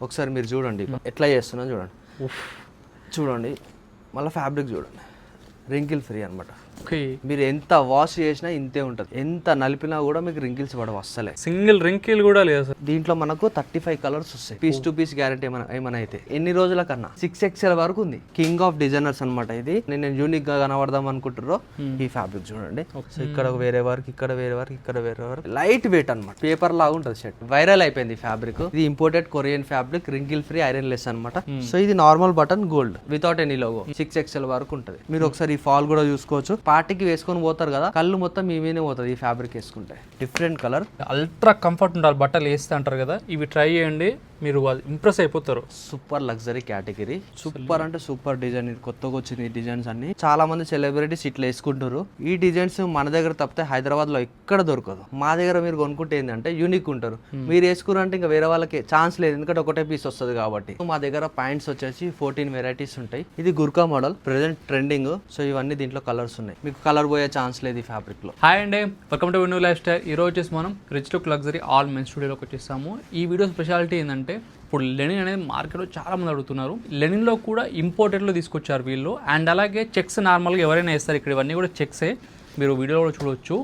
ఒకసారి మీరు చూడండి ఎట్లా చేస్తున్నా చూడండి. చూడండి మళ్ళీ ఫ్యాబ్రిక్ చూడండి, రింకిల్ ఫ్రీ అనమాట. మీరు ఎంత వాష్ చేసినా ఇంతే ఉంటుంది, ఎంత నలిపినా కూడా మీకు రింకిల్స్ పడవు అస్సలే. సింగిల్ రింకిల్ కూడా లేదు సార్. దీంట్లో మనకు 35 కలర్స్ వస్తాయి, పీస్ టు పీస్ గ్యారెంటీ ఏమైనా అయితే. ఎన్ని రోజుల కన్నా 6XL వరకు ఉంది. కింగ్ ఆఫ్ డిజైనర్స్ అనమాట ఇది. నేను యూనిక్ గా కనబడదాం అనుకుంటుర్రో ఈ ఫ్యాబ్రిక్ చూడండి. సో ఇక్కడ వేరే వర్క్, ఇక్కడ వేరే వర్క్, ఇక్కడ వేరే వర్క్, లైట్ వెయిట్ అనమాట, పేపర్ లాగా ఉంటుంది షర్ట్. వైరల్ అయిపోయింది ఫ్యాబ్రిక్. ఇది imported Korean fabric, wrinkle free, iron less అనమాట. సో ఇది normal button gold without any logo, 6XL వరకు ఉంటుంది. మీరు ఒకసారి ఈ ఫాల్ కూడా చూసుకోవచ్చు. పార్టీకి వేసుకొని పోతారు కదా, కళ్ళు మొత్తం మీ మీదే పోతుంది ఈ ఫ్యాబ్రిక్ వేసుకుంటే. డిఫరెంట్ కలర్, అల్ట్రా కంఫర్ట్ ఉండాలి బట్టలు వేస్తే అంటారు కదా, ఇవి ట్రై చేయండి, మీరు ఇంప్రెస్ అయిపోతారు. సూపర్ లగ్జరీ కేటగిరీ, సూపర్ అంటే సూపర్ డిజైన్. కొత్తగా వచ్చింది ఈ డిజైన్స్ అన్ని. చాలా మంది సెలబ్రిటీస్ ఇట్లా వేసుకుంటారు. ఈ డిజైన్స్ మన దగ్గర తప్పితే హైదరాబాద్ లో ఎక్కడ దొరకదు. మా దగ్గర మీరు కొనుక్కుంటే ఏంటంటే యూనిక్ ఉంటారు. మీరు వేసుకున్నారంటే ఇంకా వేరే వాళ్ళకి ఛాన్స్ లేదు, ఎందుకంటే ఒకటే పీస్ వస్తుంది కాబట్టి. మా దగ్గర ప్యాంట్స్ వచ్చేసి 14 వెరైటీస్ ఉంటాయి. ఇది Gurkha model, present trending. So ఇవన్నీ దీంట్లో కలర్స్ ఉన్నాయి, మీకు కలర్ పోయే ఛాన్స్ లేదు ఈ ఫ్యాబ్రిక్ లో. హాయ్ అండి, welcome to Vinu lifestyle. ఈ రోజు వచ్చేసి మనం rich look luxury all men స్టూడియోలోకి వచ్చేసాము. ఈ వీడియో స్పెషాలిటీ ఏంటంటే, ఇప్పుడు లెనిన్ అనేది మార్కెట్లో చాలా మంది అడుగుతున్నారు. లెనిన్లో కూడా ఇంపోర్టెడ్లో తీసుకొచ్చారు వీళ్ళు. అండ్ అలాగే చెక్స్ నార్మల్గా ఎవరైనా వేస్తారు, ఇక్కడ ఇవన్నీ కూడా చెక్సే, మీరు వీడియోలో కూడా చూడవచ్చు.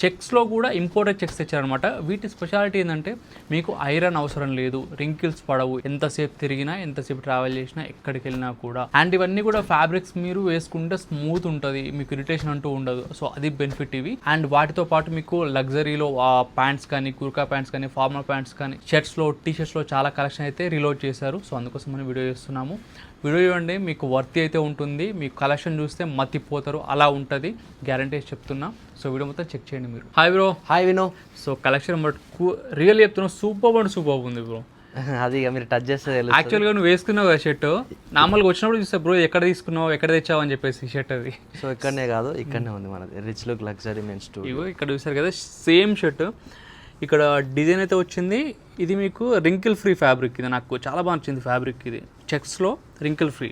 చెక్స్లో కూడా ఇంపోర్టెడ్ చెక్స్ తెచ్చారనమాట. వీటి స్పెషాలిటీ ఏంటంటే, మీకు ఐరన్ అవసరం లేదు, రింకిల్స్ పడవు, ఎంతసేపు తిరిగినా ఎంతసేపు ట్రావెల్ చేసినా ఎక్కడికి వెళ్ళినా కూడా. అండ్ ఇవన్నీ కూడా ఫ్యాబ్రిక్స్ మీరు వేసుకుంటే స్మూత్ ఉంటుంది, మీకు ఇరిటేషన్ అంటూ ఉండదు. సో అది బెనిఫిట్ ఇవి. అండ్ వాటితో పాటు మీకు లగ్జరీలో ప్యాంట్స్ కానీ, కుర్కా ప్యాంట్స్ కానీ, ఫార్మల్ ప్యాంట్స్ కానీ, షర్ట్స్లో, టీ షర్ట్స్లో చాలా కలెక్షన్ అయితే రీలోడ్ చేశారు. సో అందుకోసం మనం వీడియో చేస్తున్నాము. వీడియో చూడండి, మీకు వర్తీ అయితే ఉంటుంది, మీకు కలెక్షన్ చూస్తే మతిపోతారు, అలా ఉంటుంది, గ్యారంటీ చెప్తున్నా. సో వీడియో మొత్తం చెక్ చేయండి మీరు. Hi bro. Hi Vino. So collection మటుకు రియల్ చెప్తున్నా, సూపర్ అండ్ సూపర్ ఉంది బ్రో. అది మీరు టచ్ చేస్తే యాక్చువల్గా నువ్వు వేసుకున్నావు కదా షర్ట్, నార్మల్గా వచ్చినప్పుడు చూస్తే బ్రో ఎక్కడ తీసుకున్నావు, ఎక్కడ తెచ్చావు అని చెప్పేసి షర్ట్ అది. సో ఇక్కడనే కాదు, ఇక్కడనే ఉంది మనది rich look luxury men studio. ఇగో ఇక్కడ చూసారు కదా, సేమ్ షర్ట్. ఇక్కడ డిజైన్ అయితే వచ్చింది. ఇది మీకు రింకిల్ ఫ్రీ ఫ్యాబ్రిక్. ఇది నాకు చాలా బాగా నచ్చింది ఫ్యాబ్రిక్. ఇది చెక్స్లో రింకిల్ ఫ్రీ.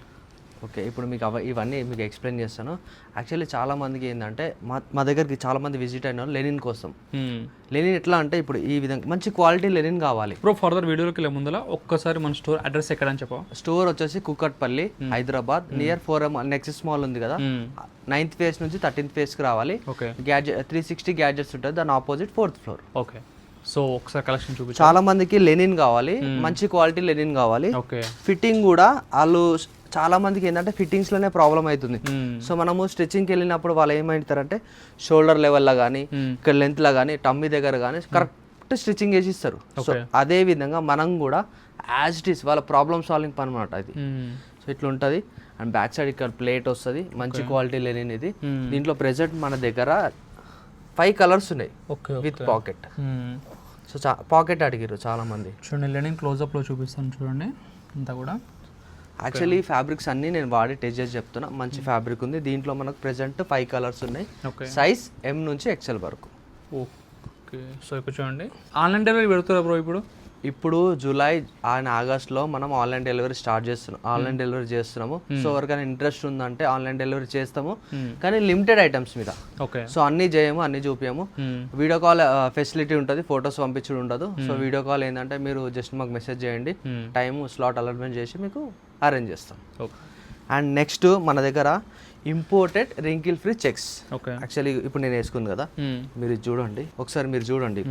ఓకే, ఇప్పుడు మీకు ఇవన్నీ మీకు ఎక్స్ప్లెయిన్ చేస్తాను. యాక్చువల్లీ చాలా మందికి ఏంటంటే, మా దగ్గరికి చాలా మంది విజిట్ అయిన వాళ్ళు లెనిన్ కోసం. లెనిన్ ఎట్లా అంటే, ఇప్పుడు ఈ విధంగా మంచి క్వాలిటీ లెనిన్ కావాలి. ఇప్పుడు ఫర్దర్ వీడియోలోకి వెళ్ళే ముందర ఒక్కసారి మన స్టోర్ అడ్రస్ ఎక్కడ అని చెప్పా. స్టోర్ వచ్చేసి Kukatpally, Hyderabad, near 4M nexus mall ఉంది కదా, 9th ఫేస్ నుంచి 13th ఫేస్కి రావాలి. ఓకే, 360 గ్యాడ్జెట్స్ ఉంటుంది, దాని opposite 4th floor. Okay, so ఒకసారి కలెక్షన్ చూపించు. చాలా మందికి లెనిన్ కావాలి, మంచి క్వాలిటీ లెనిన్ కావాలి. ఓకే, ఫిట్టింగ్ కూడా వాళ్ళు చాలా మందికి ఏంటంటే ఫిట్టింగ్స్ లోనే ప్రాబ్లం అవుతుంది. సో మనము స్టిచ్చింగ్కి వెళ్ళినప్పుడు వాళ్ళు ఏమంటారంటే, షోల్డర్ లెవెల్లో కానీ, ఇక్కడ లెంత్ లో కానీ, టమ్మీ దగ్గర కానీ కరెక్ట్ స్టిచ్చింగ్ చేసి ఇస్తారు. సో అదే విధంగా మనం కూడా యాజ్ ఇట్ ఈస్ వాళ్ళ ప్రాబ్లమ్ సాల్వింగ్ పని అనమాట ఇది. సో ఇట్లా ఉంటుంది. అండ్ బ్యాక్ సైడ్ ఇక్కడ ప్లేట్ వస్తుంది, మంచి క్వాలిటీ లెనిన్ ఇది. దీంట్లో ప్రెసెంట్ మన దగ్గర 5 కలర్స్ ఉన్నాయి విత్ పాకెట్. సో పాకెట్ అడిగారు చాలా మంది. చూడండి, లెనిన్ క్లోజ్అప్లో చూపిస్తాను చూడండి అంతా కూడా. యాక్చువల్లీ ఫ్యాబ్రిక్స్ అన్ని నేను వాడి టెస్ట్ చేసి చెప్తున్నా, మంచి ఫ్యాబ్రిక్ ఉంది. దీంట్లో మనకు ప్రెసెంట్ 5 కలర్స్ ఉన్నాయి, సైజ్ M నుంచి XL వరకు. ఓకే, సో ఇక్కడ చూడండి, ఆన్లైన్ డెలివరీ పెడుతున్నా బ్రో. ఇప్పుడు జూలై అండ్ ఆగస్ట్లో మనం ఆన్లైన్ డెలివరీ స్టార్ట్ చేస్తున్నాము. సో ఎవరికైనా ఇంట్రెస్ట్ ఉందంటే ఆన్లైన్ డెలివరీ చేస్తాము, కానీ లిమిటెడ్ ఐటమ్స్ మీద. ఓకే, సో అన్ని చేయము, అన్ని చూపించము. వీడియో కాల్ ఫెసిలిటీ ఉంటుంది, ఫొటోస్ పంపించడం ఉండదు. సో వీడియో కాల్ ఏంటంటే, మీరు జస్ట్ మాకు మెసేజ్ చేయండి, టైం స్లాట్ అలాట్మెంట్ చేసి మీకు అరేంజ్ చేస్తాం. అండ్ నెక్స్ట్ మన దగ్గర imported wrinkle free checks. Actually ఇప్పుడు నేను వేసుకుంది కదా, మీరు చూడండి ఒకసారి, మీరు చూడండి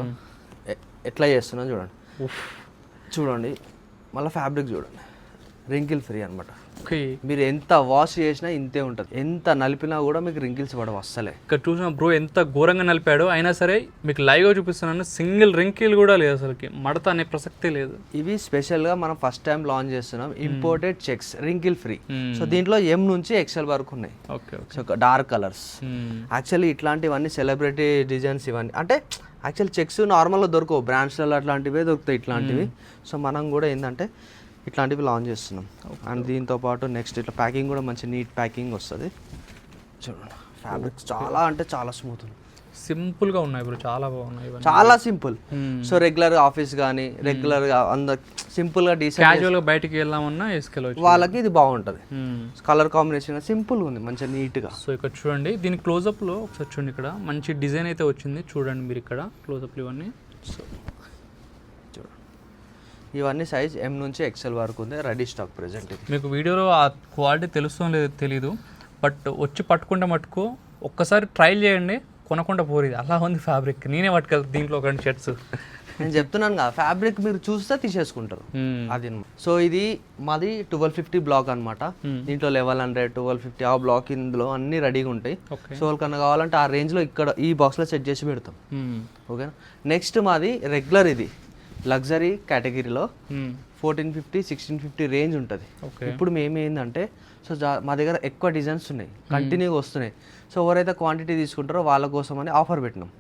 ఎట్లా చేస్తున్నా చూడండి. చూడండి మళ్ళీ ఫ్యాబ్రిక్ చూడండి, రింకిల్ ఫ్రీ అనమాట. మీరు ఎంత వాష్ చేసినా ఇంతే ఉంటుంది, ఎంత నలిపినా కూడా మీకు రింకిల్స్ పడవు అస్సలే. ఇక్కడ చూసిన బ్రో ఎంత ఘోరంగా నలిపాడు, అయినా సరే మీకు లైవ్గా చూపిస్తున్నాను, సింగిల్ రింకిల్ కూడా లేదు, అసలుకి మడత అనే ప్రసక్తే లేదు. ఇవి స్పెషల్గా మనం ఫస్ట్ టైం లాంచ్ చేస్తున్నాం, imported checks wrinkle free. So దీంట్లో M నుంచి XL వరకు ఉన్నాయి. Okay, so dark colours. Actually ఇట్లాంటివన్నీ సెలబ్రిటీ డిజైన్స్ ఇవన్నీ. అంటే యాక్చువల్లీ చెక్స్ నార్మల్గా దొరకవు, బ్రాండ్స్లలో అట్లాంటివే దొరుకుతాయి ఇట్లాంటివి. సో మనం కూడా ఏంటంటే ఇట్లాంటివి లాంచ్ చేస్తున్నాం. అండ్ దీంతో పాటు నెక్స్ట్ ఇట్లా ప్యాకింగ్ కూడా మంచి నీట్ ప్యాకింగ్ వస్తుంది. చూడండి ఫ్యాబ్రిక్స్ చాలా అంటే చాలా స్మూత్ ఉంది, సింపుల్గా ఉన్నాయి బ్రో, చాలా బాగున్నాయి, చాలా సింపుల్. సో రెగ్యులర్ ఆఫీస్ కానీ, రెగ్యులర్గా అందరు సింపుల్గా డీసెంట్ క్యాజువల్గా బయటికి వెళ్దామన్నా వేసుకెళ్ళవచ్చు, వాళ్ళకి ఇది బాగుంటుంది. కలర్ కాంబినేషన్ సింపుల్గా ఉంది, మంచిగా నీట్గా. సో ఇక్కడ చూడండి, దీని క్లోజప్లో ఒకసారి చూడండి, ఇక్కడ మంచి డిజైన్ అయితే వచ్చింది చూడండి మీరు, ఇక్కడ క్లోజప్లు ఇవన్నీ. సో ఇవన్నీ సైజ్ M నుంచి XL వరకు ఉంది, రెడీ స్టాక్ ప్రెజెంట్ ఇది. మీకు వీడియోలో ఆ క్వాలిటీ తెలుస్తుందో లేదో తెలీదు, బట్ వచ్చి పట్టుకుంటే మటుకు ఒక్కసారి ట్రైల్ చేయండి, కొనకుండా పోరేది అలా ఉంది ఫ్యాబ్రిక్. నేనే పట్టుకెళ్తా దీంట్లో ఒక 2 షర్ట్స్. నేను చెప్తున్నాను కదా, ఫ్యాబ్రిక్ మీరు చూస్తే తీసేసుకుంటారు అది. సో ఇది మాది 1250 బ్లాక్ అనమాట. దీంట్లో 1100, 1250 ఆ బ్లాక్ ఇందులో అన్ని రెడీగా ఉంటాయి. సో వాళ్ళకన్నా కావాలంటే ఆ రేంజ్లో ఇక్కడ ఈ బాక్స్లో సెట్ చేసి పెడతాం. ఓకేనా. నెక్స్ట్ మాది రెగ్యులర్, ఇది లగ్జరీ కేటగిరీలో 1450, 1650 రేంజ్ ఉంటుంది. ఇప్పుడు మేము ఏంటంటే, సో మా దగ్గర ఎక్కువ డిజైన్స్ ఉన్నాయి, కంటిన్యూగా వస్తున్నాయి. సో ఎవరైతే క్వాంటిటీ తీసుకుంటారో వాళ్ళ కోసం అని ఆఫర్ పెట్టినాం.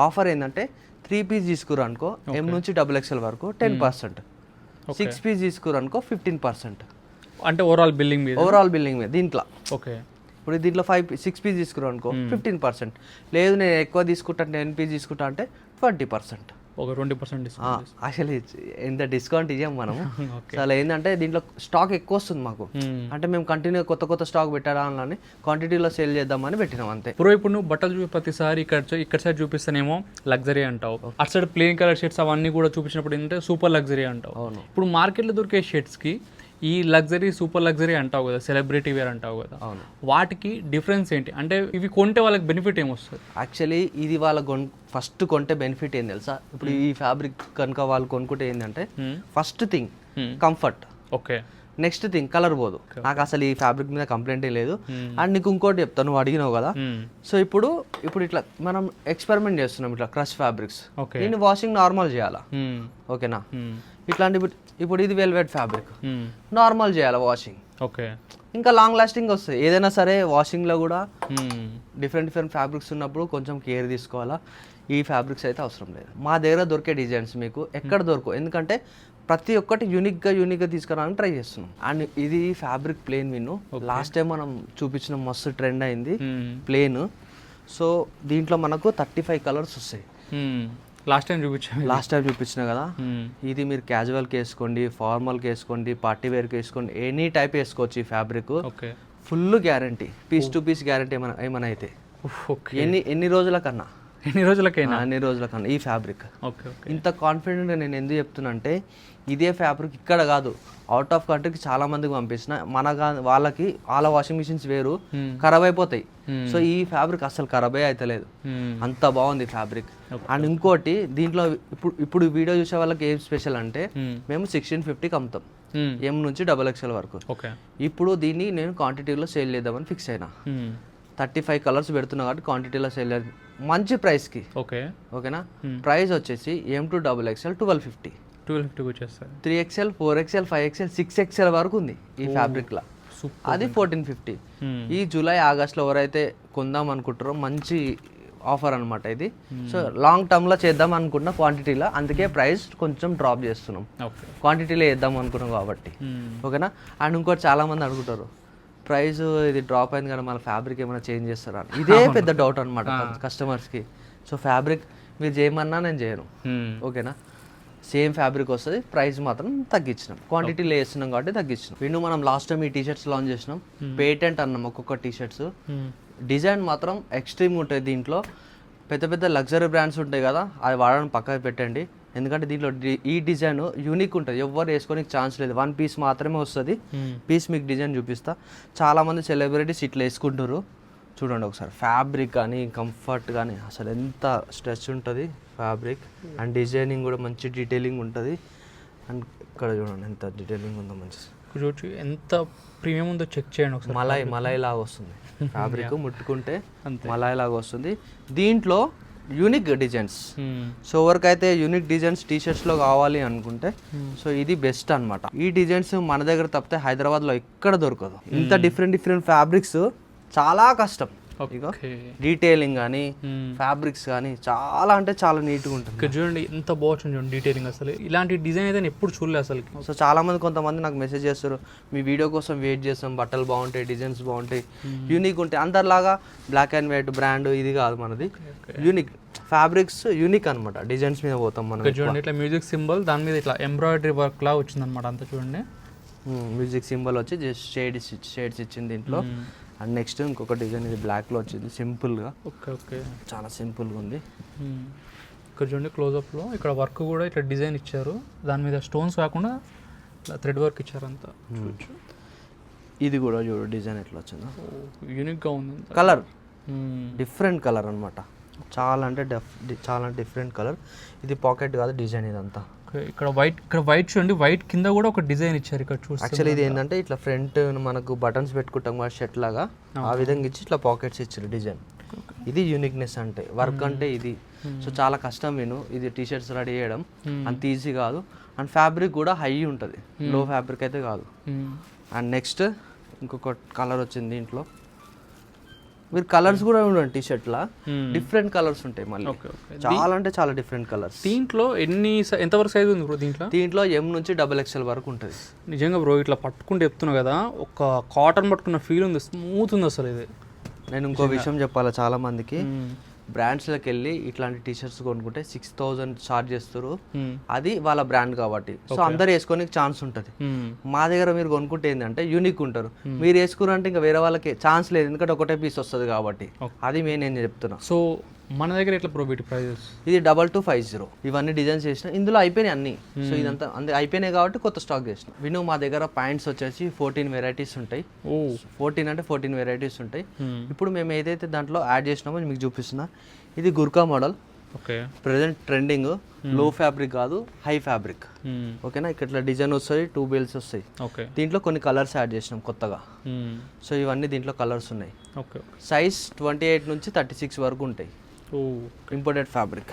ఆఫర్ ఏంటంటే 3 పీస్ తీసుకురు అనుకో M నుంచి XXL వరకు 10%, 6 పీస్ తీసుకురు అనుకో 15%. అంటే ఓవరాల్ బిల్లింగ్ మీద దీంట్లో. ఓకే. ఇప్పుడు దీంట్లో 6 పీస్ తీసుకురు అనుకో 15%. లేదు నేను ఎక్కువ తీసుకుంటా 10 పీస్ తీసుకుంటా అంటే 20%. ఒక 20% డిస్కౌంట్. అసలు ఎంత డిస్కౌంట్ ఇవ్వం మనము. అసలు ఏంటంటే దీంట్లో స్టాక్ ఎక్కువ వస్తుంది మాకు, అంటే మేము కంటిన్యూ కొత్త స్టాక్ పెట్టాలని క్వాంటిటీలో సేల్ చేద్దామని పెట్టినాం అంతే. ఇప్పుడు నువ్వు బట్టలు చూపి ప్రతిసారి ఇక్కడ సైడ్ చూపిస్తానేమో లగ్జరీ అంటావు, అటు సైడ్ ప్లెయిన్ కలర్ షర్ట్స్ అవన్నీ కూడా చూపించినప్పుడు ఏంటంటే సూపర్ లగ్జరీ అంటావు. ఇప్పుడు మార్కెట్లో దొరికే షర్ట్స్కి ఈ లగ్జరీ సూపర్ లగ్జరీ అంటావు కదా, సెలబ్రిటీ వేర్ అంటావు కదా, వాటికి డిఫరెన్స్ ఏంటి? అంటే ఇవి కొంటే వాళ్ళకి బెనిఫిట్ ఏమొస్తుంది? యాక్చువల్లీ ఇది వాళ్ళ ఫస్ట్ కొంటే బెనిఫిట్ ఏం తెలుసా? ఇప్పుడు ఈ ఫ్యాబ్రిక్ కనుక వాళ్ళు కొనుక్కుంటే ఏంటంటే first thing comfort. Okay. Next thing colour పోదు. నాకు అసలు ఈ ఫ్యాబ్రిక్ మీద కంప్లైంటే లేదు. అండ్ నీకు ఇంకోటి చెప్తాను, నువ్వు అడిగినావు కదా. సో ఇప్పుడు ఇట్లా మనం ఎక్స్పెరిమెంట్ చేస్తున్నాం, ఇట్లా క్రష్ ఫ్యాబ్రిక్స్. దీన్ని వాషింగ్ నార్మల్ చేయాలా, ఓకేనా? ఇట్లాంటి ఇప్పుడు ఇది వెల్వెట్ ఫ్యాబ్రిక్ నార్మల్ చేయాలి వాషింగ్. ఓకే. ఇంకా లాంగ్ లాస్టింగ్ వస్తుంది. ఏదైనా సరే వాషింగ్లో కూడా డిఫరెంట్ ఫ్యాబ్రిక్స్ ఉన్నప్పుడు కొంచెం కేర్ తీసుకోవాలా. ఈ ఫ్యాబ్రిక్స్ అయితే అవసరం లేదు. మా దగ్గర దొరికే డిజైన్స్ మీకు ఎక్కడ దొరకవు, ఎందుకంటే ప్రతి ఒక్కటి యూనిక్గా తీసుకురావడానికి ట్రై చేస్తున్నాం. అండ్ ఇది ఫ్యాబ్రిక్ ప్లేన్ విన్ను లాస్ట్ టైం మనం చూపించిన మస్తు ట్రెండ్ అయింది ప్లేన్. సో దీంట్లో మనకు 35 కలర్స్ వస్తాయి. లాస్ట్ టైం చూపించిన కదా. ఇది మీరు క్యాజువల్కి వేసుకోండి, ఫార్మల్కి వేసుకోండి, పార్టీ వేర్కి వేసుకోండి, ఎనీ టైప్ వేసుకోవచ్చు. ఈ fabric full guarantee, piece to piece guarantee ఏమైనా అయితే. ఎన్ని రోజులకన్నా ఈ ఫ్యాబ్రిక్ ఇంత కాన్ఫిడెంట్గా నేను ఎందుకు చెప్తున్నా అంటే, ఇదే ఫ్యాబ్రిక్ ఇక్కడ కాదు, అవుట్ ఆఫ్ కంట్రీకి చాలా మందికి పంపించిన. వాళ్ళ వాషింగ్ మిషన్స్ వేరు, ఖరాబ్ అయిపోతాయి. సో ఈ ఫ్యాబ్రిక్ అసలు ఖరాబే అవుతలేదు, అంత బాగుంది ఫ్యాబ్రిక్. అండ్ ఇంకోటి దీంట్లో ఇప్పుడు వీడియో చూసే వాళ్ళకి ఏం స్పెషల్ అంటే, మేము 1650కి అమ్ముతాం M నుంచి XXL వరకు. ఇప్పుడు దీన్ని నేను క్వాంటిటీలో సేల్ చేద్దామని ఫిక్స్ అయినా. 35 కలర్స్ పెడుతున్నా కాబట్టి క్వాంటిటీలో సేల్ మంచి ప్రైస్కి. ఓకేనా. ప్రైస్ వచ్చేసి M to XXL 1250 వచ్చేస్తారు. 3XL, 4XL, 5XL, 6XL వరకు ఉంది ఈ ఫ్యాబ్రిక్లో. అది 1450. ఈ జూలై ఆగస్ట్లో ఎవరైతే కొందాం అనుకుంటారో మంచి ఆఫర్ అనమాట ఇది. సో లాంగ్ టర్మ్లో చేద్దాం అనుకున్న క్వాంటిటీలో, అందుకే ప్రైస్ కొంచెం డ్రాప్ చేస్తున్నాం. క్వాంటిటీలో వేద్దాం అనుకున్నాం కాబట్టి. ఓకేనా. అండ్ ఇంకోటి చాలా మంది అడుగుతారు, ప్రైస్ ఇది డ్రాప్ అయింది కదా మన ఫ్యాబ్రిక్ ఏమైనా చేంజ్ చేస్తారా? ఇదే పెద్ద డౌట్ అనమాట కస్టమర్స్కి. సో ఫ్యాబ్రిక్ మీరు చేయమన్నా నేను చేయను, ఓకేనా. సేమ్ ఫ్యాబ్రిక్ వస్తుంది, ప్రైస్ మాత్రం తగ్గించినాం, క్వాంటిటీలో వేస్తున్నాం కాబట్టి తగ్గించినాం. వీళ్ళు మనం లాస్ట్ టైం ఈ టీషర్ట్స్ లాంచ్ చేసినాం, పేటెంట్ అన్నాం ఒక్కొక్క టీషర్ట్స్. డిజైన్ మాత్రం ఎక్స్ట్రీమ్ ఉంటుంది. దీంట్లో పెద్ద లగ్జరీ బ్రాండ్స్ ఉంటాయి కదా, అది వాడడం పక్కకి పెట్టండి. ఎందుకంటే దీంట్లో ఈ డిజైన్ యూనిక్ ఉంటుంది, ఎవరు వేసుకోనికి ఛాన్స్ లేదు. 1 పీస్ మాత్రమే వస్తుంది. పీస్ మీకు డిజైన్ చూపిస్తా. చాలామంది సెలబ్రిటీస్ ఇట్లా వేసుకుంటారు, చూడండి ఒకసారి. ఫ్యాబ్రిక్ కానీ కంఫర్ట్ కానీ అసలు ఎంత స్ట్రెచ్ ఉంటుంది ఫ్యాబ్రిక్. అండ్ డిజైనింగ్ కూడా మంచి డీటెయిలింగ్ ఉంటుంది. అండ్ ఇక్కడ చూడండి ఎంత డీటెయిలింగ్ ఉందో, మంచి చూసి ఎంత ప్రీమియం ఉందో చెక్ చేయండి ఒకసారి. మలాయ్ లాగా వస్తుంది ఫ్యాబ్రిక్, ముట్టుకుంటే మలాయ్ లాగా వస్తుంది. దీంట్లో యూనిక్ డిజైన్స్. సో ఎవరికైతే యూనిక్ డిజైన్స్ టీషర్ట్స్లో కావాలి అనుకుంటే సో ఇది బెస్ట్ అనమాట. ఈ డిజైన్స్ మన దగ్గర తప్పితే హైదరాబాద్లో ఎక్కడ దొరకదు. ఇంత డిఫరెంట్ ఫ్యాబ్రిక్స్ చాలా కష్టం. డీటెయిలింగ్ కానీ ఫ్యాబ్రిక్స్ కానీ చాలా అంటే చాలా నీట్గా ఉంటుంది. చూడండి ఎంత బాగుంటుంది చూడండి డీటెయిలింగ్. అసలు ఇలాంటి డిజైన్ అయితే ఎప్పుడు చూడలేదు అసలు. సో చాలా మంది కొంతమంది నాకు మెసేజ్ చేస్తారు, మీ వీడియో కోసం వెయిట్ చేస్తాం, బట్టలు బాగుంటాయి, డిజైన్స్ బాగుంటాయి, యూనిక్ ఉంటాయి. అందరిలాగా బ్లాక్ అండ్ వైట్ బ్రాండ్ ఇది కాదు మనది. యూనిక్ ఫ్యాబ్రిక్స్ యూనిక్ అనమాట. డిజైన్స్ మీద పోతాం మనం. చూడండి ఇట్లా మ్యూజిక్ సింబల్, దాని మీద ఇట్లా ఎంబ్రాయిడరీ వర్క్ లా వచ్చింది అనమాట. అంతా చూడండి మ్యూజిక్ సింబల్ వచ్చి జస్ట్ షేడ్స్ ఇచ్చింది దీంట్లో. అండ్ నెక్స్ట్ ఇంకొక డిజైన్ ఇది బ్లాక్లో వచ్చింది సింపుల్గా. ఓకే, చాలా సింపుల్గా ఉంది. ఇక్కడ చూడండి క్లోజప్లో ఇక్కడ వర్క్ కూడా ఇట్లా డిజైన్ ఇచ్చారు, దాని మీద స్టోన్స్ కాకుండా ఇట్లా థ్రెడ్ వర్క్ ఇచ్చారు అంతా. ఇది కూడా చూడు డిజైన్ ఎట్లా వచ్చిందో, యూనిక్గా ఉంది. కలర్ డిఫరెంట్ కలర్ అనమాట, చాలా అంటే చాలా డిఫరెంట్ కలర్. ఇది పాకెట్ కాదు, డిజైన్ ఇదంతా. ఇక్కడ వైట్ చూడండి, వైట్ కింద కూడా ఒక డిజైన్ ఇచ్చారు ఇక్కడ చూస్తే. యాక్చువల్లీ ఇది ఏంటంటే ఇట్లా ఫ్రంట్ మనకు బటన్స్ పెట్టుకుంటాం కదా షర్ట్ లాగా, ఆ విధంగా ఇచ్చి ఇట్లా పాకెట్స్ ఇచ్చారు డిజైన్. ఇది యూనిక్నెస్ అంటే, వర్క్ అంటే ఇది. సో చాలా కష్టం ఇది టీ షర్ట్స్ రెడీ చేయడం అంత ఈజీ కాదు. అండ్ ఫ్యాబ్రిక్ కూడా హై ఉంటుంది, లో ఫ్యాబ్రిక్ అయితే కాదు. అండ్ నెక్స్ట్ ఇంకొక కలర్ వచ్చింది దీంట్లో. మీరు కలర్స్ కూడా చూడండి టీ షర్ట్లా డిఫరెంట్ కలర్స్ ఉంటాయి మళ్ళీ, చాలా అంటే చాలా డిఫరెంట్ కలర్స్. దీంట్లో ఎంతవరకు సైజ్ ఉంది బ్రో? దీంట్లో M నుంచి XXL వరకు ఉంటుంది. నిజంగా బ్రో ఇట్లా పట్టుకుంటే చెప్తున్నా కదా, ఒక కాటన్ పట్టుకున్న ఫీల్ ఉంది, స్మూత్ ఉంది అసలు ఇది. నేను ఇంకో విషయం చెప్పాలా, చాలా మందికి బ్రాండ్స్లోకి వెళ్ళి ఇట్లాంటి టీ షర్ట్స్ కొనుక్కుంటే 6,000 చార్జ్ చేస్తారు, అది వాళ్ళ బ్రాండ్ కాబట్టి. సో అందరు వేసుకోనికి ఛాన్స్ ఉంటుంది. మా దగ్గర మీరు కొనుక్కుంటే ఏంటంటే యూనిక్ ఉంటారు, మీరు వేసుకున్నారంటే ఇంకా వేరే వాళ్ళకి ఛాన్స్ లేదు, ఎందుకంటే ఒకటే పీస్ వస్తుంది కాబట్టి. అది నేను చెప్తున్నా. సో మన దగ్గర ఎట్లా బ్రో వీటి ప్రైజెస్? ఇది 2250. ఇవన్నీ డిజైన్స్ చేసిన, ఇందులో అయిపోయినాయి అన్ని. సో ఇదంతా అయిపోయినాయి కాబట్టి కొత్త స్టాక్ చేసిన. విను మా దగ్గర ప్యాంట్స్ వచ్చేసి 14 వెరైటీస్ ఉంటాయి. 14 వెరైటీస్ ఉంటాయి. ఇప్పుడు మేము ఏదైతే దాంట్లో యాడ్ చేసినామో మీకు చూపిస్తున్నా. ఇది Gurkha model, okay, present trending. లో ఫ్యాబ్రిక్ కాదు, హై ఫ్యాబ్రిక్. ఓకేనా, ఇక్కడ డిజైన్ వస్తుంది, 2 బెల్ట్స్ వస్తాయి. ఓకే, దీంట్లో కొన్ని కలర్స్ యాడ్ చేసినాం కొత్తగా. సో ఇవన్నీ దీంట్లో కలర్స్ ఉన్నాయి. ఓకే, సైజ్ 28 నుంచి 36 వరకు ఉంటాయి. ఇంపోర్టెడ్ ఫ్యాబ్రిక్,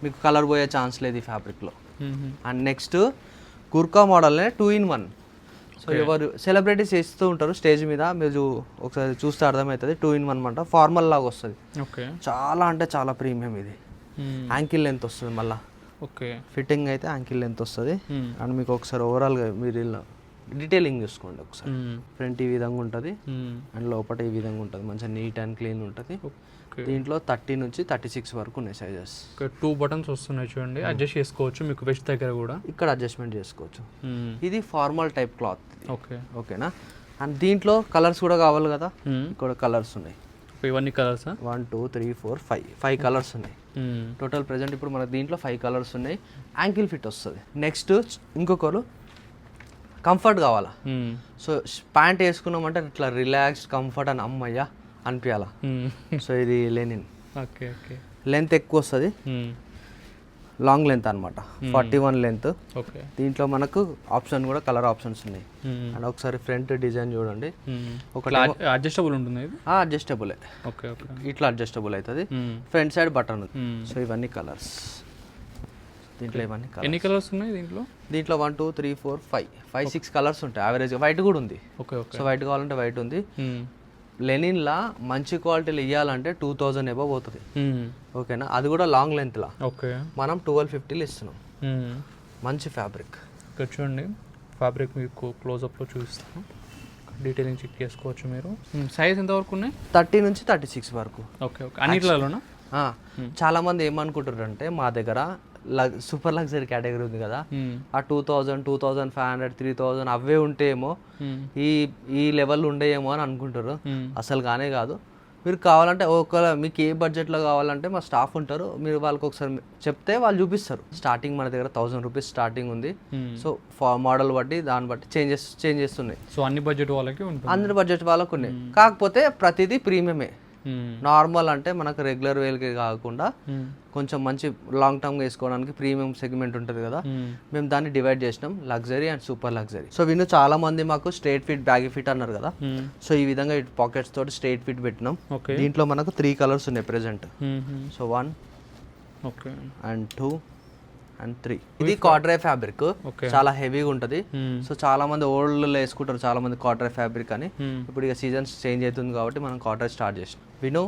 మీకు కలర్ పోయే ఛాన్స్ లేదు ఈ ఫ్యాబ్రిక్లో. అండ్ నెక్స్ట్ గుర్కా మోడల్నే 2-in-1. సో ఎవరు సెలబ్రిటీస్ వేస్తూ ఉంటారు స్టేజ్ మీద, మీరు ఒకసారి చూస్తే అర్థమవుతుంది. 2-in-1 అనమాట, ఫార్మల్ లాగా వస్తుంది. ఓకే, చాలా అంటే చాలా ప్రీమియం ఇది. యాంకిల్ లెంత్ వస్తుంది, మళ్ళీ ఓకే, ఫిట్టింగ్ అయితే యాంకిల్ లెంత్ వస్తుంది. అండ్ మీకు ఒకసారి ఓవరాల్గా మీరు ఇలా డీటెయిలింగ్ చూసుకోండి ఒకసారి. ఫ్రంట్ ఈ విధంగా ఉంటుంది, అండ్ లోపల ఈ విధంగా ఉంటుంది, మంచిగా నీట్ అండ్ క్లీన్ ఉంటుంది. దీంట్లో 30 నుంచి 36 వరకు ఉన్నాయి సైజెస్. 2 బటన్స్ వస్తున్నాయి చూడండి, అడ్జస్ట్ చేసుకోవచ్చు మీకు వెస్ట్ దగ్గర కూడా. ఇక్కడ అడ్జస్ట్మెంట్ చేసుకోవచ్చు. ఇది ఫార్మల్ టైప్ క్లాత్. ఓకే, ఓకేనా. అండ్ దీంట్లో కలర్స్ కూడా కావాలి కదా, ఇక్కడ కలర్స్ ఉన్నాయి. ఇవన్నీ కలర్స్ 1 2 3 4 5 కలర్స్ ఉన్నాయి టోటల్. ప్రెజెంట్ ఇప్పుడు మనకు దీంట్లో 5 కలర్స్ ఉన్నాయి. యాంకిల్ ఫిట్ వస్తుంది. నెక్స్ట్ ఇంకొకరు కంఫర్ట్ కావాలా, సో ప్యాంట్ వేసుకున్నామంటే ఇట్లా రిలాక్స్ కంఫర్ట్ అని అమ్మయ్యా అనిపించాలా. సో ఇది లెనిన్. ఓకే, ఓకే, లెంత్ ఎక్కువ వస్తుంది, లాంగ్ లెంత్ అనమాట, 41 లెంత్. ఓకే, దీంట్లో మనకు ఆప్షన్ కూడా కలర్ ఆప్షన్స్ ఉన్నాయి. అండ్ ఒకసారి ఫ్రంట్ డిజైన్ చూడండి, ఒకటి అడ్జస్టబుల్ ఉంటుంది. అడ్జస్టబుల్, ఓకే, ఓకే, ఇట్లా అడ్జస్టబుల్ అవుతుంది. Front side button. సో ఇవన్నీ కలర్స్ దీంట్లో. ఇవన్నీ ఎన్ని కలర్స్ ఉన్నాయి దీంట్లో? దీంట్లో 1 2 3 4 5 6 కలర్స్ ఉంటాయి యావరేజ్. వైట్ కూడా ఉంది. ఓకే, ఓకే, సో వైట్ కావాలంటే వైట్ ఉంది. లెనిన్లా మంచి క్వాలిటీలు ఇవ్వాలంటే 2000 ఎబో పోతుంది. ఓకేనా, అది కూడా లాంగ్ లెంత్లా. ఓకే, మనం 1250 ఇస్తున్నాం. మంచి ఫ్యాబ్రిక్. ఇక్కడ చూడండి, ఫ్యాబ్రిక్ మీకు క్లోజప్లో చూపిస్తాను, డీటెయిలింగ్ చెక్ చేసుకోవచ్చు మీరు. సైజ్ ఎంతవరకు ఉన్నాయి? 30 నుంచి 36 వరకు. ఓకే, ఓకే, అన్నిట్లలోనా? చాలా మంది ఏమనుకుంటారు అంటే మా దగ్గర సూపర్ లగ్జరీ కేటగిరీ ఉంది కదా, ఆ 2000 2500 3000 అవే ఉంటేమో ఈ లెవెల్ ఉండేయేమో అని అనుకుంటారు. అసలు కానే కాదు. మీరు కావాలంటే ఒకవేళ మీకు ఏ బడ్జెట్లో కావాలంటే మా స్టాఫ్ ఉంటారు, మీరు వాళ్ళకి ఒకసారి చెప్తే వాళ్ళు చూపిస్తారు. స్టార్టింగ్ మన దగ్గర 1000 రూపీస్ స్టార్టింగ్ ఉంది. సో మోడల్ బట్టి దాన్ని బట్టి చేంజ్ చేస్తున్నాయి. సో అన్ని బడ్జెట్ వాళ్ళకి ఉంటుంది, అన్ని బడ్జెట్ వాళ్ళకు ఉన్నాయి. కాకపోతే ప్రతిదీ ప్రీమియమే. నార్మల్ అంటే మనకు రెగ్యులర్ వేల్కి కాకుండా కొంచెం మంచి లాంగ్ టర్మ్గా వేసుకోవడానికి ప్రీమియం సెగ్మెంట్ ఉంటుంది కదా, మేము దాన్ని డివైడ్ చేసినాం, luxury and super luxury. So విను చాలా మంది మాకు స్ట్రైట్ ఫిట్ బ్యాగీ ఫిట్ అన్నారు కదా, సో ఈ విధంగా పాకెట్స్ తోటి స్ట్రైట్ ఫిట్ పెట్టినాం. దీంట్లో మనకు 3 కలర్స్ ఉన్నాయి ప్రెసెంట్. So 1 and 2 and 3. ఇది కాట్రే ఫ్యాబ్రిక్, చాలా హెవీగా ఉంటుంది. సో చాలా మంది ఓల్డ్ వేసుకుంటారు చాలా మంది కాట్రే ఫ్యాబ్రిక్ అని. ఇప్పుడు ఇక సీజన్స్ చేంజ్ అవుతుంది కాబట్టి మనం కాట్రే స్టార్ట్ చేసినాం. విను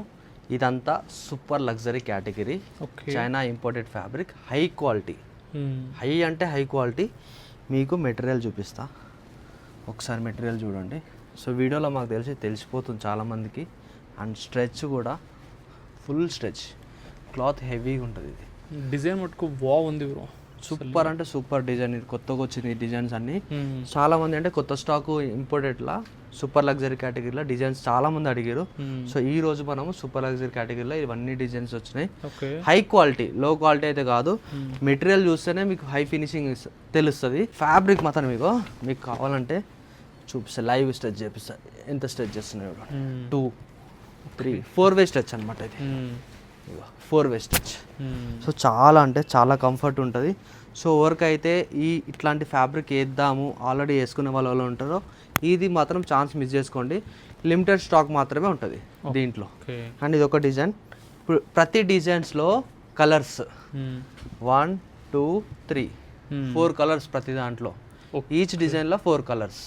ఇదంతా super luxury category, China imported fabric, high quality. High అంటే హై క్వాలిటీ. మీకు మెటీరియల్ చూపిస్తా, ఒకసారి మెటీరియల్ చూడండి. సో వీడియోలో మాకు తెలిసిపోతుంది చాలామందికి. అండ్ స్ట్రెచ్ కూడా ఫుల్ స్ట్రెచ్, క్లాత్ హెవీగా ఉంటుంది. ఇది డిజైన్ మటుకు ఉంది బ్రో, సూపర్ అంటే సూపర్ డిజైన్. ఇది కొత్తగా వచ్చింది ఈ డిజైన్స్ అన్ని. చాలా మంది అంటే కొత్త స్టాక్ ఇంపోర్టెడ్లా సూపర్ లగ్జరీ కేటగిరీలో డిజైన్స్ చాలా మంది అడిగారు. సో ఈ రోజు మనము సూపర్ లగ్జరీ కేటగిరీలో ఇవన్నీ డిజైన్స్ వచ్చినాయి. హై క్వాలిటీ, లో క్వాలిటీ అయితే కాదు. మెటీరియల్ చూస్తేనే మీకు హై ఫినిషింగ్ తెలుస్తుంది. ఫ్యాబ్రిక్ మాత్రం మీకు కావాలంటే చూపిస్తా, లైవ్ స్ట్రెచ్ చేపిస్తా. ఎంత స్ట్రెచ్ చేస్తున్నాయి 2, 3, 4 వే స్ట్రెచ్ అనమాట. ఇది 4 వే స్ట్రెచ్. సో చాలా అంటే చాలా కంఫర్ట్ ఉంటుంది. సో ఎవరికైతే ఇట్లాంటి ఫ్యాబ్రిక్ వేద్దాము ఆల్రెడీ వేసుకునే వాళ్ళు ఉంటారో ఇది మాత్రం ఛాన్స్ మిస్ చేసుకోండి. లిమిటెడ్ స్టాక్ మాత్రమే ఉంటుంది దీంట్లో. అండ్ ఇది ఒక డిజైన్. ఇప్పుడు ప్రతి డిజైన్స్లో కలర్స్ 1, 2, 3, 4 కలర్స్ ప్రతి దాంట్లో. ఈచ్ డిజైన్లో 4 కలర్స్.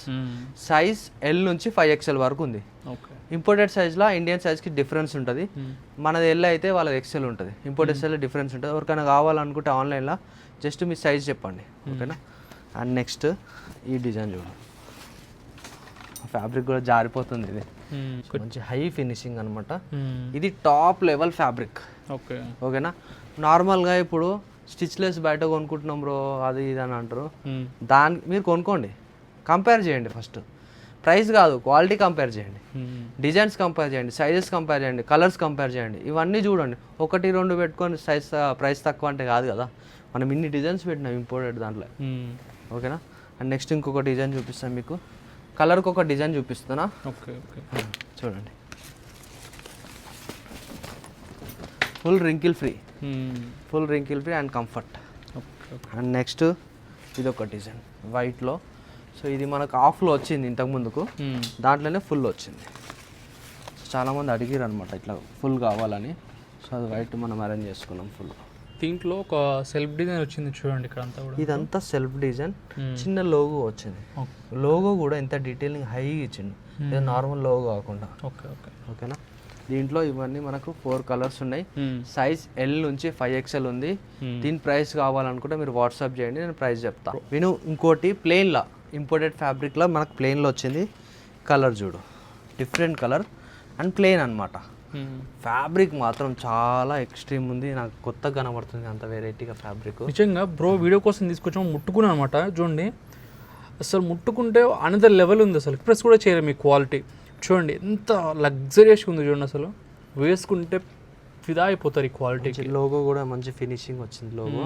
సైజ్ L నుంచి 5XL వరకు ఉంది. ఇంపోర్టెడ్ సైజ్లో ఇండియన్ సైజ్కి డిఫరెన్స్ ఉంటుంది. మనది L అయితే వాళ్ళది XL ఉంటుంది. ఇంపోర్టెడ్ సైజ్లో డిఫరెన్స్ ఉంటుంది. ఎవరికైనా కావాలనుకుంటే ఆన్లైన్లో జస్ట్ మీ సైజ్ చెప్పండి, ఓకేనా. అండ్ నెక్స్ట్ ఈ డిజైన్ చూడండి, ఫ్యాబ్రిక్ కూడా జారిపోతుంది. ఇది మంచి హై ఫినిషింగ్ అనమాట. ఇది టాప్ లెవెల్ ఫ్యాబ్రిక్, ఓకేనా. నార్మల్గా ఇప్పుడు స్టిచ్లెస్ బయట కొనుక్కుంటున్నాం బ్రో అది ఇది అని అంటారు. మీరు కొనుక్కోండి, కంపేర్ చేయండి. ఫస్ట్ ప్రైస్ కాదు, క్వాలిటీ కంపేర్ చేయండి, డిజైన్స్ కంపేర్ చేయండి, సైజెస్ కంపేర్ చేయండి, కలర్స్ కంపేర్ చేయండి. ఇవన్నీ చూడండి. 1, 2 పెట్టుకొని ప్రైస్ తక్కువ అంటే కాదు కదా. మనం ఇన్ని డిజైన్స్ పెట్టినాం ఇంపోర్టెడ్ దాంట్లో, ఓకేనా. అండ్ నెక్స్ట్ ఇంకొక డిజైన్ చూపిస్తాను మీకు. కలర్కి ఒక డిజైన్ చూపిస్తున్నా, చూడండి. Full wrinkle free and comfort. And next ఇది ఒక డిజైన్ వైట్లో. సో ఇది మనకు ఆఫ్లో వచ్చింది ఇంతకుముందుకు, దాంట్లోనే ఫుల్ వచ్చింది. చాలామంది అడిగారు అనమాట ఇట్లా ఫుల్ కావాలని. సో అది వైట్ మనం అరేంజ్ చేసుకున్నాం ఫుల్. దీంట్లో ఒక సెల్ఫ్ డిజైన్ వచ్చింది చూడండి ఇక్కడ అంతా కూడా. ఇదంతా సెల్ఫ్ డిజైన్, చిన్న లోగో వచ్చింది. లోగో కూడా ఎంత డీటెయిలింగ్ హై ఇచ్చింది, ఇది నార్మల్ లోగో కాకుండా, ఓకేనా. దీంట్లో ఇవన్నీ మనకు 4 కలర్స్ ఉన్నాయి. సైజ్ L నుంచి 5XL ఉంది. దీని ప్రైస్ కావాలనుకుంటే మీరు వాట్సాప్ చేయండి, నేను ప్రైస్ చెప్తాను. ఇంకోటి ప్లెయిన్లో ఇంపోర్టెడ్ ఫ్యాబ్రిక్లో మనకు ప్లెయిన్లో వచ్చింది. కలర్ చూడు, డిఫరెంట్ కలర్ అండ్ ప్లెయిన్ అనమాట. ఫ్యాబ్రిక్ మాత్రం చాలా ఎక్స్ట్రీమ్ ఉంది, నాకు కొత్తగా కనబడుతుంది అంత వెరైటీగా ఫ్యాబ్రిక్. నిజంగా బ్రో వీడియో కోసం తీసుకొచ్చాము, ముట్టుకున్నాను అనమాట. చూడండి అసలు ముట్టుకుంటే అనదర్ లెవెల్ ఉంది. అసలు ఎక్స్ప్రెస్ కూడా చేయలేదు మీ క్వాలిటీ. చూడండి ఎంత లగ్జరియస్గా ఉంది చూడండి. అసలు వేసుకుంటే ఫిదా అయిపోతారు ఈ క్వాలిటీకి. లోగో కూడా మంచి ఫినిషింగ్ వచ్చింది లోగో.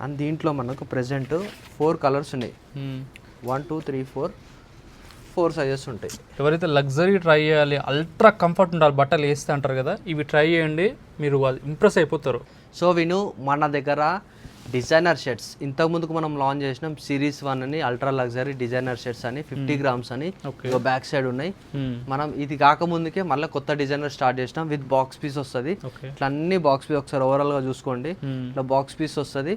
అండ్ దీంట్లో మనకు ప్రెజెంట్ 4 కలర్స్ ఉన్నాయి. 1, 2, 3, 4 సైజెస్ ఉంటాయి. ఎవరైతే లగ్జరీ ట్రై చేయాలి, అల్ట్రా కంఫర్ట్ ఉండాలి బట్టలు వేస్తే అంటారు కదా, ఇవి ట్రై చేయండి, మీరు ఇంప్రెస్ అయిపోతారు. సో మన దగ్గర డిజైనర్ షర్ట్స్ ఇంతకుముందుకు మనం లాంచ్ చేసినాం. సిరీస్ 1 అని అల్ట్రా లగ్జరీ డిజైనర్ షర్ట్స్ అని 50 grams అని బ్యాక్ సైడ్ ఉన్నాయి. మనం ఇది కాకముందుకే మళ్ళీ కొత్త డిజైనర్ స్టార్ట్ చేసినాం. విత్ బాక్స్ పీస్ వస్తుంది. ఇట్లా అన్ని బాక్స్ పీస్ ఒకసారి ఓవరాల్గా చూసుకోండి. ఇట్లా బాక్స్ పీస్ వస్తుంది.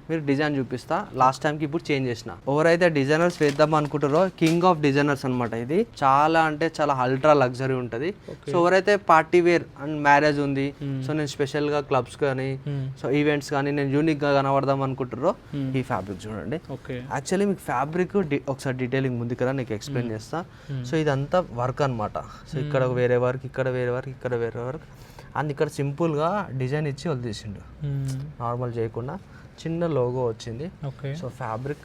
మీరు డిజైన్ చూపిస్తా. లాస్ట్ టైంకి ఇప్పుడు చేంజ్ చేసిన. ఎవరైతే డిజైనర్స్ వేద్దాం అనుకుంటారో కింగ్ ఆఫ్ డిజైనర్స్ అనమాట. ఇది చాలా అంటే చాలా అల్ట్రా లగ్జరీ ఉంటుంది. సో ఎవరైతే పార్టీ వేర్ అండ్ మ్యారేజ్ ఉంది, సో నేను స్పెషల్గా క్లబ్స్ కానీ సో ఈవెంట్స్ కానీ నేను యూనిక్గా కనబడదాం అనుకుంటారో ఈ ఫ్యాబ్రిక్ చూడండి. యాక్చువల్లీ మీకు ఫ్యాబ్రిక్ ఒకసారి డీటెయిలింగ్ ముందు కదా నీకు ఎక్స్ప్లెయిన్ చేస్తా. సో ఇదంతా వర్క్ అనమాట. సో ఇక్కడ వేరే వర్క్, ఇక్కడ వేరే వర్క్, ఇక్కడ వేరే వర్క్. అండ్ ఇక్కడ సింపుల్గా డిజైన్ ఇచ్చి వదిలేసిండు, నార్మల్ చేయకుండా. చిన్న లోగో వచ్చింది. సో ఫ్యాబ్రిక్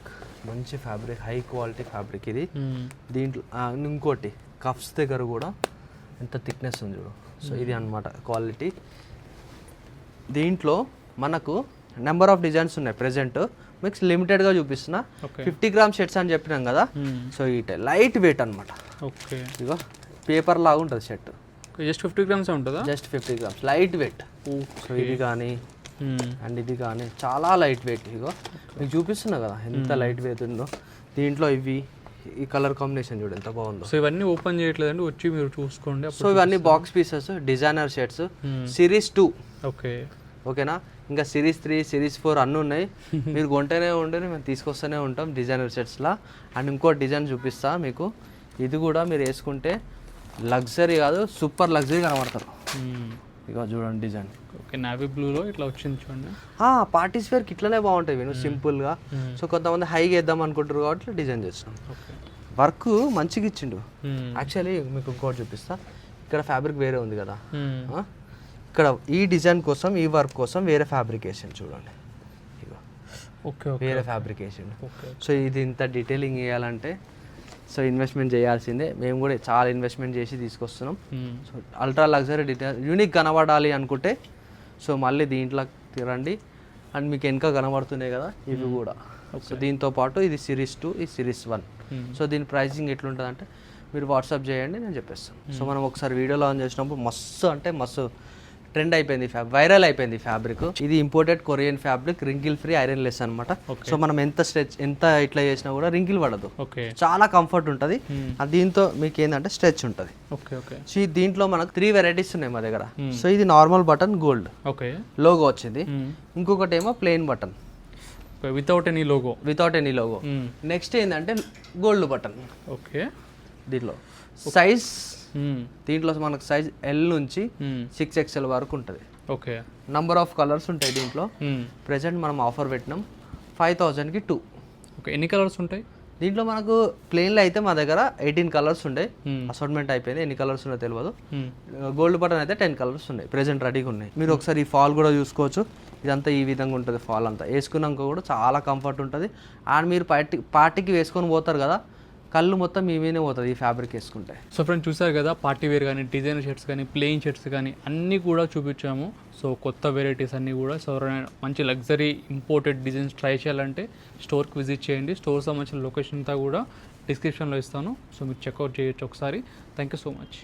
మంచి ఫ్యాబ్రిక్, హై క్వాలిటీ ఫ్యాబ్రిక్ ఇది. దీంట్లో ఇంకోటి కఫ్స్ దగ్గర కూడా ఎంత థిక్నెస్ ఉంది చూడు. సో ఇది అనమాట క్వాలిటీ. దీంట్లో మనకు నెంబర్ ఆఫ్ డిజైన్స్ ఉన్నాయి ప్రెజెంట్. మీకు లిమిటెడ్గా చూపిస్తున్నా. 50 grams షర్ట్స్ అని చెప్పినాం కదా. సో ఇటే లైట్ వెయిట్ అనమాట. ఇగో పేపర్ లాగా ఉంటుంది షర్ట్. జస్ట్ 50 grams ఉంటుందా? Just 50 grams light weight. So ఇది కానీ అండ్ ఇది కానీ చాలా లైట్ వెయిట్. ఇగో మీకు చూపిస్తున్నా కదా ఎంత లైట్ వెయిట్ ఉందో. దీంట్లో ఈ కలర్ కాంబినేషన్ చూడు ఎంత బాగుందో. సో ఇవన్నీ ఓపెన్ చేయట్లేదండి, వచ్చి మీరు చూసుకోండి. సో ఇవన్నీ box pieces, designer shirts series 2. ఓకేనా. ఇంకా సిరీస్ 3, సిరీస్ 4 అన్నీ ఉన్నాయి. మీరు కొంటేనే ఉంటే మేము తీసుకొస్తూనే ఉంటాం డిజైనర్ షర్ట్స్లా. అండ్ ఇంకో డిజైన్ చూపిస్తా మీకు. ఇది కూడా మీరు వేసుకుంటే లగ్జరీ కాదు, సూపర్ లగ్జరీ కనబడతారు. ఇక చూడండి డిజైన్. ఓకే, నావీ బ్లూలో ఇట్లా వచ్చింది చూడండి. పార్టీస్ వేర్కి ఇట్లనే బాగుంటాయి నేను సింపుల్గా. సో కొంతమంది హైగా వేద్దాం అనుకుంటారు కాబట్టి డిజైన్ చేస్తాం. వర్క్ మంచిగా ఇచ్చిండు. యాక్చువల్లీ మీకు ఇంకోటి చూపిస్తా. ఇక్కడ ఫ్యాబ్రిక్ వేరే ఉంది కదా, ఇక్కడ ఈ డిజైన్ కోసం ఈ వర్క్ కోసం వేరే ఫ్యాబ్రికేషన్ చూడండి. ఇక ఓకే వేరే ఫ్యాబ్రికేషన్. ఓకే సో ఇది ఇంత డీటెయిలింగ్ చేయాలంటే సో ఇన్వెస్ట్మెంట్ చేయాల్సిందే. మేము కూడా చాలా ఇన్వెస్ట్మెంట్ చేసి తీసుకొస్తున్నాం. So ultra luxury detail unique కనబడాలి అనుకుంటే సో మళ్ళీ దీంట్లో రండి. అండ్ మీకు వెనక కనబడుతున్నాయి కదా ఇవి కూడా. సో దీంతో పాటు ఇది సిరీస్ 2, ఇది సిరీస్ 1. సో దీని ప్రైసింగ్ ఎట్లుంటుంది అంటే మీరు వాట్సాప్ చేయండి, నేను చెప్పేస్తాను. సో మనం ఒకసారి వీడియోలో ఆన్ చేసినప్పుడు మస్తు అంటే మస్తు ట్రెండ్ అయిపోయింది, వైరల్ అయిపోయింది ఫ్యాబ్రిక్. ఇది imported Korean fabric, wrinkle free, iron less అనమాట. సో మనం ఎంత ఇట్లా చేసినా కూడా రింకిల్ పడదు, ఓకే చాలా కంఫర్ట్ ఉంటుంది. దీంతో మీకు ఏంటంటే స్ట్రెచ్ ఉంటుంది. ఓకే ఓకే సో దీంట్లో మనకు 3 వెరైటీస్ ఉన్నాయి మా దగ్గర. సో ఇది normal button gold okay logo వచ్చింది, ఇంకొకటి ఏమో plain button without any logo. Logo. Next ఏంటంటే గోల్డ్ బటన్. ఓకే దీంట్లో సైజ్, దీంట్లో మనకు సైజ్ L నుంచి 6XL వరకు ఉంటుంది. ఓకే నంబర్ ఆఫ్ కలర్స్ ఉంటాయి దీంట్లో. ప్రెసెంట్ మనం ఆఫర్ పెట్టినాం 5000కి 2. ఓకే ఎన్ని కలర్స్ ఉంటాయి దీంట్లో? మనకు ప్లెయిన్లో అయితే మా దగ్గర 18 కలర్స్ ఉంటాయి, అసార్ట్మెంట్ అయిపోయింది, ఎన్ని కలర్స్ ఉన్నాయో తెలియదు. గోల్డ్ బటన్ అయితే 10 కలర్స్ ఉన్నాయి, ప్రెసెంట్ రెడీగా ఉన్నాయి. మీరు ఒకసారి ఈ ఫాల్ కూడా చూసుకోవచ్చు. ఇదంతా ఈ విధంగా ఉంటుంది, ఫాల్ అంతా వేసుకున్నాక కూడా చాలా కంఫర్ట్ ఉంటుంది. అండ్ మీరు పార్టీకి వేసుకొని పోతారు కదా, కళ్ళు మొత్తం మీ మీదే పోతుంది ఈ ఫ్యాబ్రిక్ వేసుకుంటే. సో ఫ్రెండ్స్ చూసారు కదా, పార్టీ వేర్ కానీ, డిజైనర్ షర్ట్స్ కానీ, ప్లెయిన్ షర్ట్స్ కానీ అన్నీ కూడా చూపించాము. సో కొత్త వెరైటీస్ అన్నీ కూడా. సో మంచి లగ్జరీ ఇంపోర్టెడ్ డిజైన్స్ ట్రై చేయాలంటే స్టోర్కి విజిట్ చేయండి. స్టోర్ సంబంధించిన లొకేషన్ అంతా కూడా డిస్క్రిప్షన్లో ఇస్తాను. సో మీరు చెక్అవుట్ చేయొచ్చు ఒకసారి. Thank you so much.